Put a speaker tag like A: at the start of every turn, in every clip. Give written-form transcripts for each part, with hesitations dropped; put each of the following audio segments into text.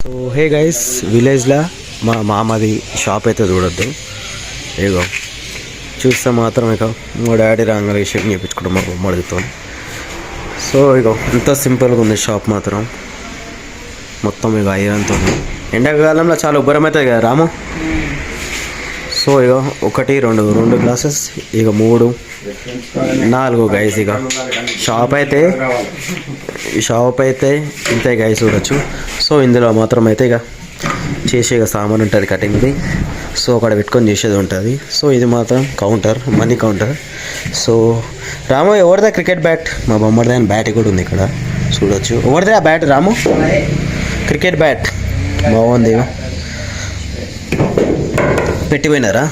A: So hey guys, విలేజ్లో మా మామది shop అయితే చూడొద్దు. ఏగో చూస్తే మాత్రం ఇక మా డాడీ రాగానే షేప్ చేయించుకుంటాం మా బొమ్మ అడుగుతాం. సో ఇక ఇంత సింపుల్గా ఉంది షాప్ మాత్రం. మొత్తం ఇక ఐరన్తో ఎండాకాలంలో చాలా ఉబ్బరం అవుతుంది కదా రాము. సో ఇక 1 2 గ్లాసెస్, ఇక 3 4 గైస్. ఇక షాప్ అయితే ఇంతే గైస్ చూడొచ్చు. సో ఇందులో మాత్రం అయితే ఇక చేసే సామాన్ ఉంటుంది కటింగ్ది. సో అక్కడ పెట్టుకొని చేసేది ఉంటుంది. సో ఇది మాత్రం కౌంటర్, మనీ కౌంటర్. సో రాము ఎవరిదా క్రికెట్ బ్యాట్? మా బొమ్మడిదా బ్యాట్ కూడా ఉంది ఇక్కడ చూడొచ్చు. ఎవరిదా బ్యాట్ రాము? క్రికెట్ బ్యాట్ బాగుంది. పెట్టిపోయినారా?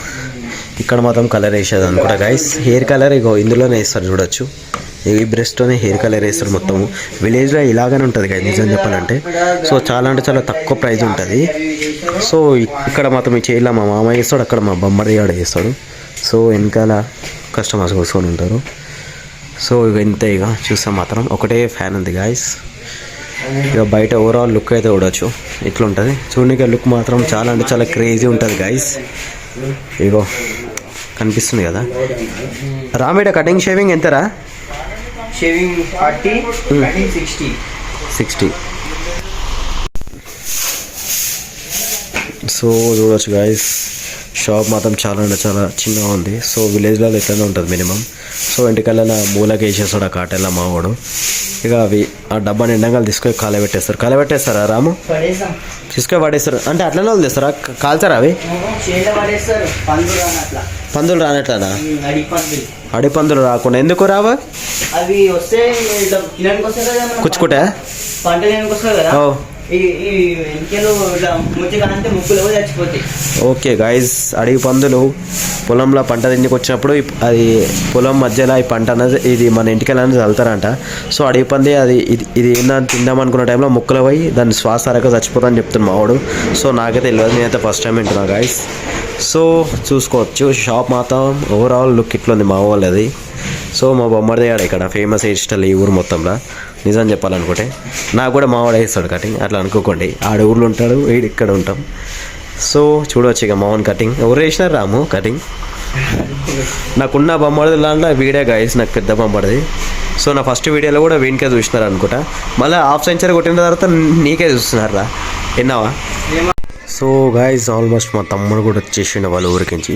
A: ఇక్కడ మాత్రం కలర్ వేసేది అనుకుంటా గైస్. హెయిర్ కలర్ ఇగో ఇందులోనే వేస్తారు చూడొచ్చు. ఈ బ్రష్తోనే హెయిర్ కలర్ వేస్తారు మొత్తం. విలేజ్లో ఇలాగనే ఉంటుంది గైస్ నిజం చెప్పాలంటే. సో చాలా అంటే చాలా తక్కువ ప్రైస్ ఉంటుంది. సో ఇక్కడ మాత్రం ఈ చైర్లో మా మామ వేస్తాడు, అక్కడ మా బొమ్మడి ఆడ వేస్తాడు. సో వెనకాల కస్టమర్స్ కూర్చొని ఉంటారు. సో ఇక ఇంతే. ఇక చూస్తాం మాత్రం ఒకటే ఫ్యాన్ ఉంది గాయస్. ఇక బయట ఓవరాల్ లుక్ అయితే చూడవచ్చు ఇట్లా ఉంటుంది. చూడడానికి లుక్ మాత్రం చాలా అంటే చాలా క్రేజీ ఉంటుంది గాయస్. ఇగో కనిపిస్తుంది కదా. రామేడ కటింగ్ షేవింగ్ ఎంతరా?
B: Shaving 40, cutting 60.
A: సో చూడవచ్చు గాయస్, షాప్ మాత్రం చాలా అంటే చాలా చిన్నగా ఉంది. సో విలేజ్లో ఎట్లనే ఉంటుంది మినిమం. సో ఇంటికల్లా మూలకి వేసేస్తాడు ఆ కాటెల్లా మావాడు. ఇక అవి ఆ డబ్బా నిండంగా తీసుకొని కాలబెట్టేస్తారా రాము? తీసుకొని పడేస్తారు అంటే అట్లనే వాళ్ళు తెస్తారా? కాల్చారా అవి? పందులు రానట్లనా? అడిపందులు రాకుండా ఎందుకు రావా?
B: అవి వస్తే
A: కుచ్చుకుంటా
B: పంట కదా.
A: ఓకే గాయస్, అడవి పందులు పొలంలో పంట తిండికి వచ్చినప్పుడు అది పొలం మధ్యలో ఈ పంట అనేది ఇది మన ఇంటికి వెళ్ళాలని చల్లుతారంట. సో అడవి పంది అది ఇది ఏందని తిందాం అనుకున్న టైంలో ముక్కలు పోయి దాన్ని శ్వాస అరక చచ్చిపోతాని చెప్తున్నా మావాడు. సో నాకైతే తెలియదు, నేనైతే ఫస్ట్ టైం వింటున్నా గాయస్. సో చూసుకోవచ్చు షాప్ మాత్రం ఓవరాల్ లుక్ ఇట్లుంది మా వాళ్ళది. సో మా బొమ్మడిదే ఆడ ఇక్కడ ఫేమస్ హెయిర్ స్టైల్ ఈ ఊరు మొత్తంలో నిజం చెప్పాలనుకుంటే. నాకు కూడా మావాడు వేస్తాడు కటింగ్, అట్లా అనుకోకండి. ఆడ ఊర్లో ఉంటాడు, వీడు ఇక్కడ ఉంటాం. సో చూడవచ్చు ఇక మావన్ కటింగ్. ఎవరు వేసినారు రాము కటింగ్? నాకున్న బొమ్మడిది దాంట్లో వీడే గాయస్, నాకు పెద్ద బొమ్మడిది. సో నా ఫస్ట్ వీడియోలో కూడా వీనికే చూసినారు అనుకుంటా. మళ్ళీ హాఫ్ సెంచరీ కొట్టిన తర్వాత నీకే చూస్తున్నారా? విన్నావా? సో గాయస్ ఆల్మోస్ట్ మా తమ్ముడు కూడా వచ్చేసిండు వాళ్ళ ఊరికించి.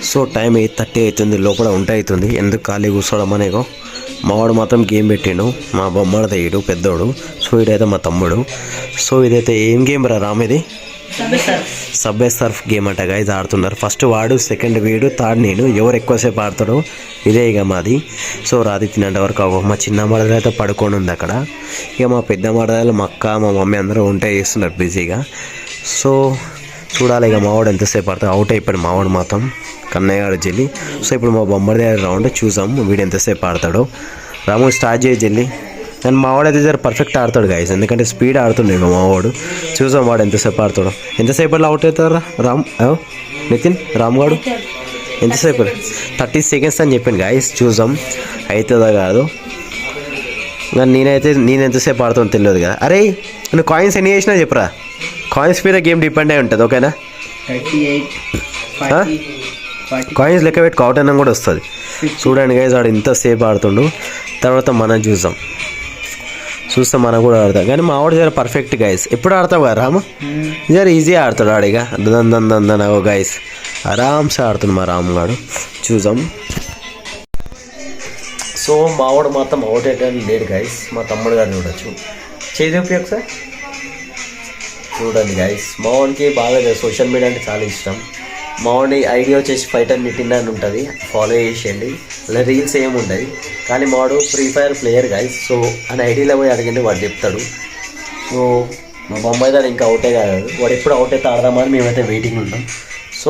A: సో టైం 8:30 అవుతుంది, లోపల అవుతుంది. ఎందుకు ఖాళీ కూర్చోవడం అనేగో మావాడు మాత్రం గేమ్ పెట్టిండు. మా బొమ్మడు తెయ్యడు పెద్దోడు. సో ఇదైతే మా తమ్ముడు. సో ఇదైతే ఏం గేమ్ రా రామ్? ఇది సబ్వే సర్ఫ్ గేమ్ అంట గాయస్ ఆడుతున్నారు. ఫస్ట్ వాడు, సెకండ్ వీడు, థర్డ్ నేను. ఎవరు ఎక్కువసేపు ఆడతాడో ఇదే ఇక మాది. సో రాత్రి తినంటే వరకు మా చిన్న మడదలు అయితే పడుకొని ఉంది అక్కడ. ఇక మా పెద్ద మడదలు మా అక్క మా మమ్మీ అందరూ వంట చేస్తున్నారు బిజీగా. సో చూడాలి ఇక మావాడు ఎంతసేపు ఆడతాడు. అవుట్ అయిపోయాడు మావాడు మాత్రం, కన్నయ్య గారు జల్లి. సో ఇప్పుడు మా బొమ్మడి రౌండ్ చూసాం వీడు ఎంతసేపు ఆడతాడు. రాము స్టార్ట్ చేయి జల్లి. కానీ మావాడు అయితే జర పర్ఫెక్ట్ ఆడతాడు గాయస్, ఎందుకంటే స్పీడ్ ఆడుతుండే ఇక మావాడు. చూసాం వాడు ఎంతసేపు ఆడతాడు. ఎంతసేపట్లో అవుట్ అవుతారా రామ్? నితిన్ రామ్ గాడు ఎంతసేపు? 30 seconds అని చెప్పాను గాయస్. చూసాం అవుతుందా కాదు. కానీ నేను ఎంతసేపు ఆడుతానో తెలియదు కదా. అరే నువ్వు కాయిన్స్ ఎన్ని చేసినా చెప్పురా. కాయిన్స్ మీద గేమ్ డిపెండ్ అయి ఉంటుంది. ఓకేనా?
B: 38, 40.
A: కాయిన్స్ లెక్క పెట్టి అవుట్ అన్నం కూడా వస్తుంది. చూడండి గైస్, ఆడు ఇంతసేపు ఆడుతుండు. తర్వాత మనం చూస్తాం మనం కూడా ఆడతాం. కానీ మా ఆవిడ జర పర్ఫెక్ట్ గైస్. ఎప్పుడు ఆడతావు కదా రాము? జర ఈజీగా ఆడతాడు ఆడిగా. దందనో గైస్ ఆరామ్సే ఆడుతుంది మా రాము గాడు. చూసాం. సో మా ఆవిడ మాత్రం అవుట్ అయితే లేడు గైస్. మా తమ్ముడు గారిని చూడొచ్చు. చేసి ఒకసారి చూడండి గైస్. మా వాడికి బాగా సోషల్ మీడియా అంటే చాలా ఇష్టం. మా వాడి ఐడియా వచ్చేసి ఫైటర్ నితిన్ అని ఉంటుంది, ఫాలో చేసేయండి. అలా రీల్స్ ఏముండదు. కానీ మా వాడు free fire player guys. So అని ఐడియాలో పోయి అడిగింది వాడు చెప్తాడు. సో మా బొమ్మాయి దాన్ని ఇంకా అవుటే కాదు. వాడు ఎప్పుడు అవుట్ అయితే ఆడదామని మేమైతే వెయిటింగ్ ఉంటాం. సో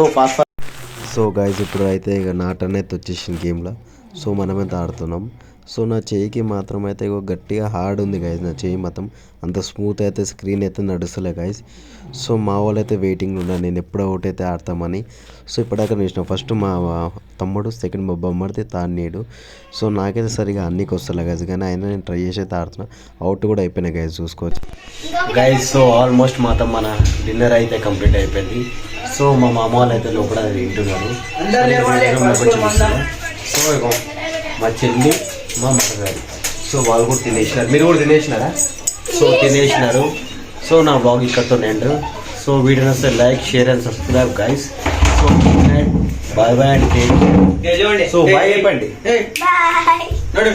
A: సో గైస్ ఇప్పుడు అయితే ఇక నా టర్న్ అయితే వచ్చేసింది గేమ్లో. సో మనమైతే ఆడుతున్నాం. సో నా చేయికి మాత్రం అయితే ఇగో గట్టిగా హార్డ్ ఉంది గైస్. నా చేయి మాత్రం అంత స్మూత్ అయితే స్క్రీన్ అయితే నడుస్తలే గైస్. సో మా వాళ్ళు అయితే వెయిటింగ్లో ఉన్నారు నేను ఎప్పుడు అవుట్ అయితే ఆడతామని. సో ఇప్పటిదాకా చూసిన ఫస్ట్ మా తమ్ముడు, సెకండ్ మా బొమ్మడితే తాన్నీడు. సో నాకైతే సరిగా అన్నికి వస్తలే గైస్, కానీ అయినా నేను ట్రై చేసి అయితే ఆడుతున్నా. అవుట్ కూడా అయిపోయినా గైస్, చూసుకోవచ్చు గైస్. సో ఆల్మోస్ట్ మాత్రం మన డిన్నర్ అయితే కంప్లీట్ అయిపోయింది. సో మా మామ వాళ్ళు అయితే లోపల తింటున్నారు. సో ఇగో మా చెల్లి, మా మామగారు, సో వాళ్ళు కూడా తినేసినారు. మీరు కూడా తినేసినారా? సో తినేసినారు. సో నా బ్లాగ్ ఇక్కడితో ఎండ్. సో వీడియో నచ్చితే like, share and subscribe guys. So bye bye and so bye చెప్పండి.
C: బాయ్.